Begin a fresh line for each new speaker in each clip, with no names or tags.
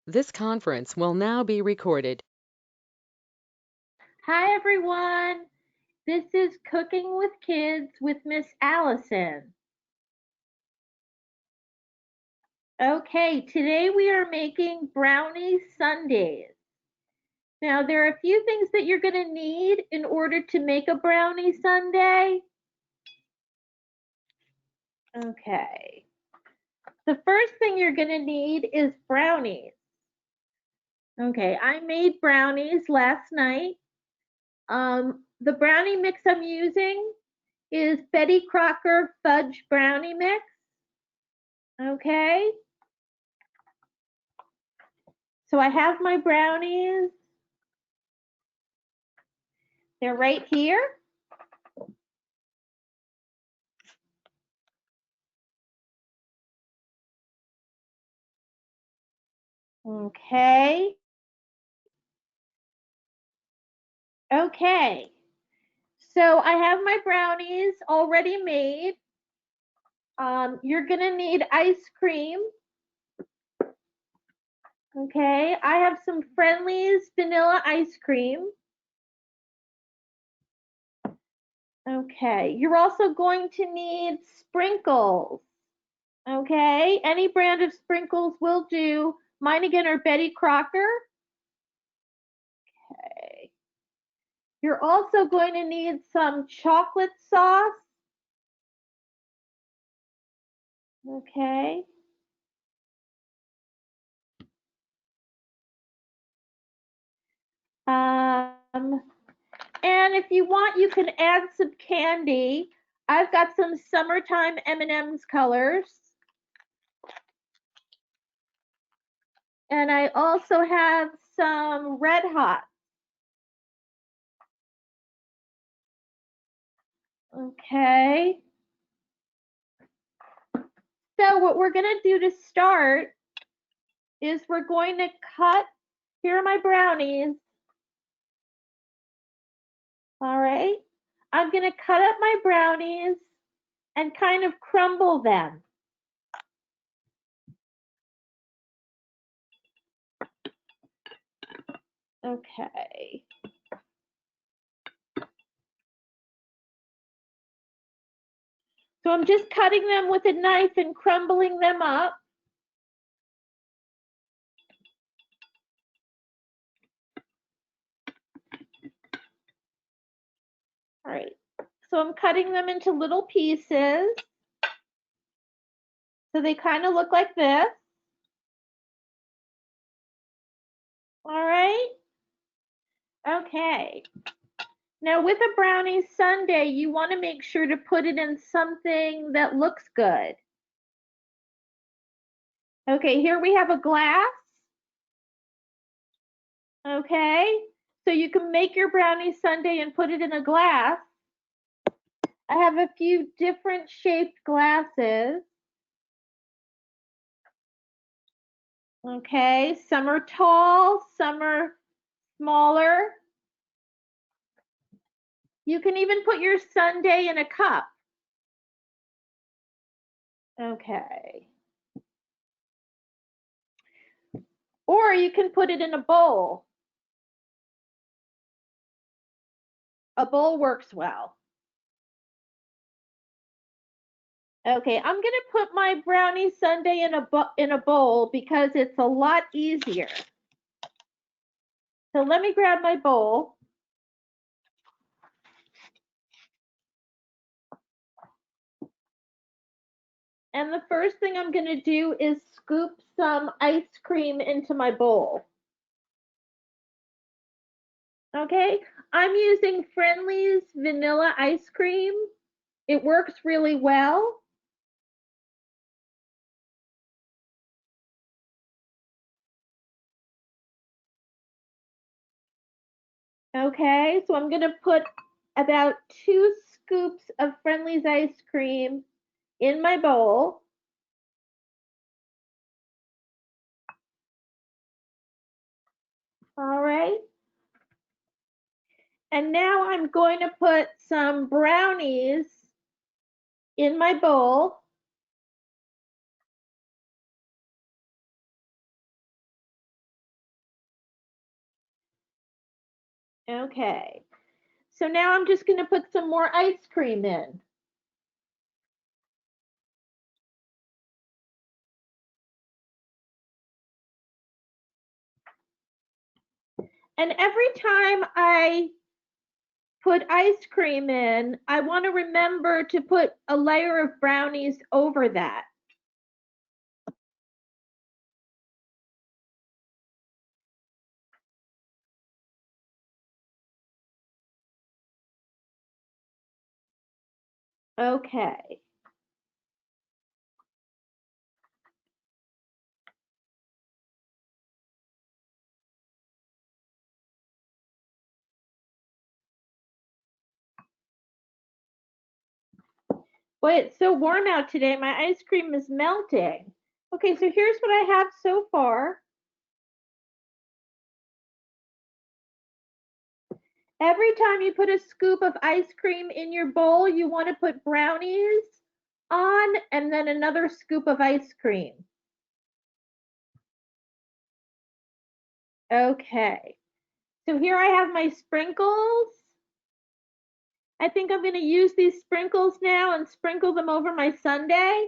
This conference will now be recorded.
Hi everyone, this is Cooking with Kids with Miss Allison. Okay, today we are making brownie sundaes. Now there are a few things that you're going to need in order to make a brownie sundae. Okay, the first thing you're going to need is brownies. Okay, I made brownies last night. The brownie mix I'm using is Betty Crocker fudge brownie mix. Okay. So I have my brownies. They're right here. Okay. Okay. So I have my brownies already made. You're going to need ice cream. Okay. I have some Friendly's vanilla ice cream. Okay. You're also going to need sprinkles. Okay. Any brand of sprinkles will do. Mine again are Betty Crocker. Okay. You're also going to need some chocolate sauce. Okay. And if you want, you can add some candy. I've got some summertime M&M's colors. And I also have some Red Hot. Okay. So what we're gonna do to start is we're going to cut, here are my brownies. All right. I'm gonna cut up my brownies and kind of crumble them. Okay. So I'm just cutting them with a knife and crumbling them up. All right, so I'm cutting them into little pieces. So they kind of look like this. All right. Okay. Now with a brownie sundae, you want to make sure to put it in something that looks good. Okay, here we have a glass. Okay, so you can make your brownie sundae and put it in a glass. I have a few different shaped glasses. Okay, some are tall, some are smaller. You can even put your sundae in a cup. Okay. Or you can put it in a bowl. A bowl works well. Okay, I'm gonna put my brownie sundae in a bowl because it's a lot easier. So let me grab my bowl. And the first thing I'm gonna do is scoop some ice cream into my bowl. Okay, I'm using Friendly's vanilla ice cream. It works really well. Okay, so I'm gonna put about 2 scoops of Friendly's ice cream in my bowl. All right. And now I'm going to put some brownies in my bowl. Okay. So now I'm just going to put some more ice cream in. And every time I put ice cream in, I want to remember to put a layer of brownies over that. Okay. Boy, it's so warm out today. My ice cream is melting. Okay, so here's what I have so far. Every time you put a scoop of ice cream in your bowl, you want to put brownies on and then another scoop of ice cream. Okay, so here I have my sprinkles. I think I'm going to use these sprinkles now and sprinkle them over my sundae.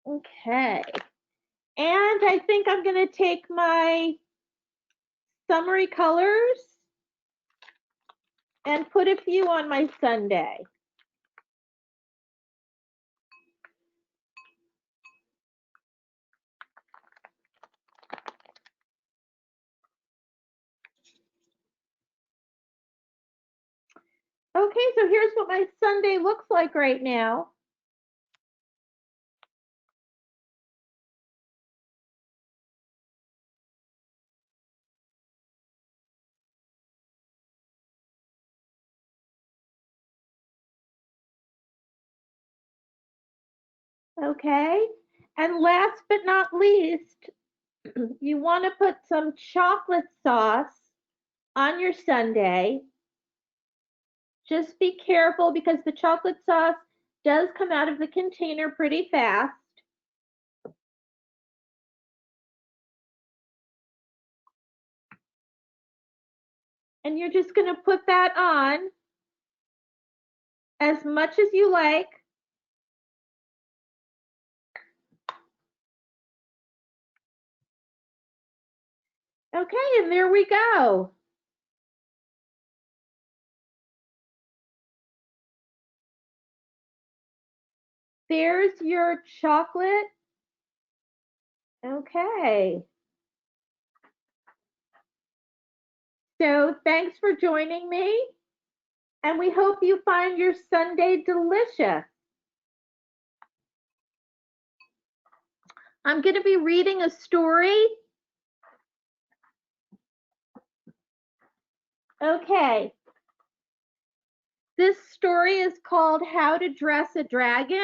Okay, and I think I'm going to take my summery colors and put a few on my sundae. Okay, so here's what my sundae looks like right now. Okay, and last but not least, you want to put some chocolate sauce on your sundae. Just be careful because the chocolate sauce does come out of the container pretty fast. And you're just going to put that on as much as you like. Okay, and there we go. There's your chocolate. Okay. So thanks for joining me, and we hope you find your sundae delicious. I'm going to be reading a story. Okay. This story is called How to Dress a Dragon.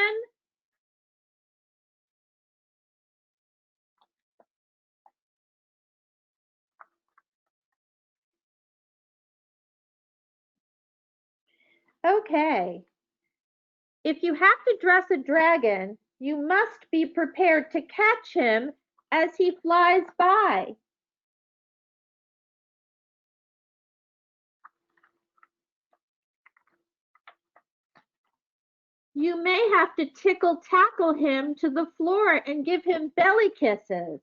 Okay. If you have to dress a dragon, you must be prepared to catch him as he flies by. You may have to tackle him to the floor and give him belly kisses.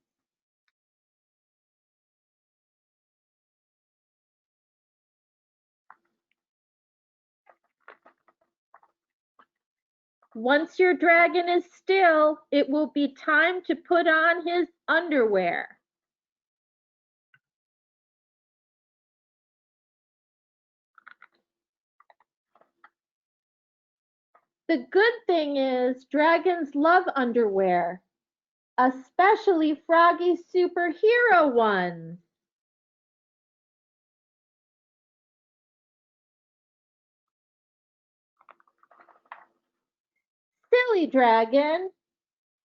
Once your dragon is still, it will be time to put on his underwear. The good thing is dragons love underwear, especially Froggy superhero ones. Silly dragon.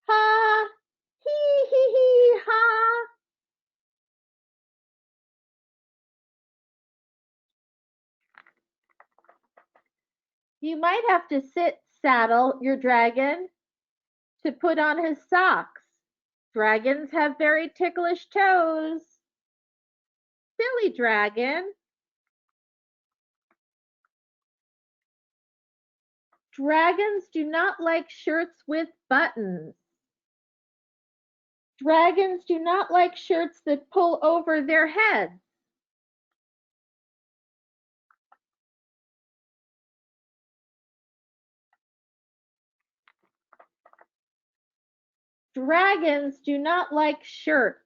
Ha! Hee hee hee ha! You might have to saddle your dragon to put on his socks. Dragons have very ticklish toes. Silly dragon. Dragons do not like shirts with buttons. Dragons do not like shirts that pull over their heads. Dragons do not like shirts.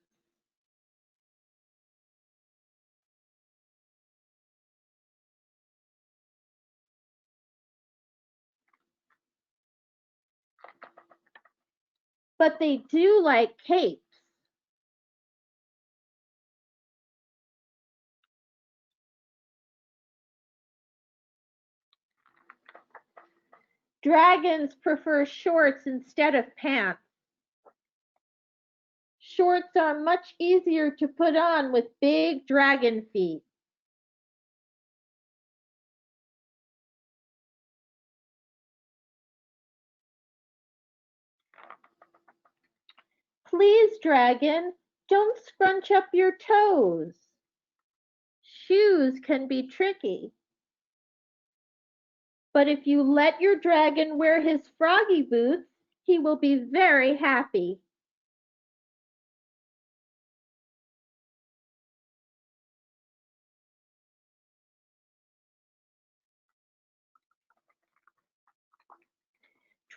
But they do like capes. Dragons prefer shorts instead of pants. Shorts are much easier to put on with big dragon feet. Please, dragon, don't scrunch up your toes. Shoes can be tricky. But if you let your dragon wear his froggy boots, he will be very happy.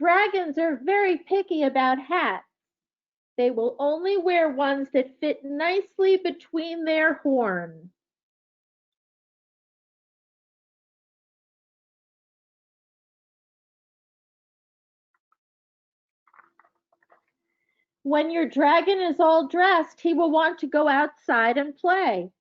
Dragons are very picky about hats. They will only wear ones that fit nicely between their horns. When your dragon is all dressed, he will want to go outside and play.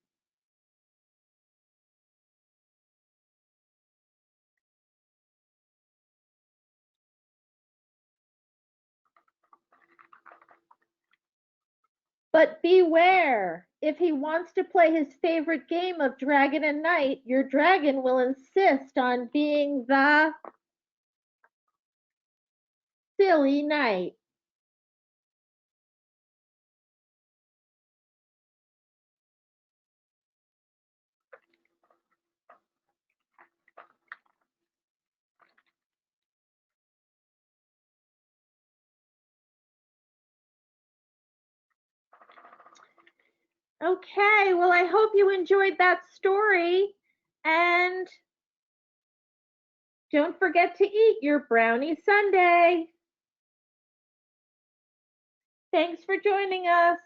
But beware, if he wants to play his favorite game of dragon and knight, your dragon will insist on being the silly knight. Okay, well, I hope you enjoyed that story. And don't forget to eat your Brownie Sundae. Thanks for joining us.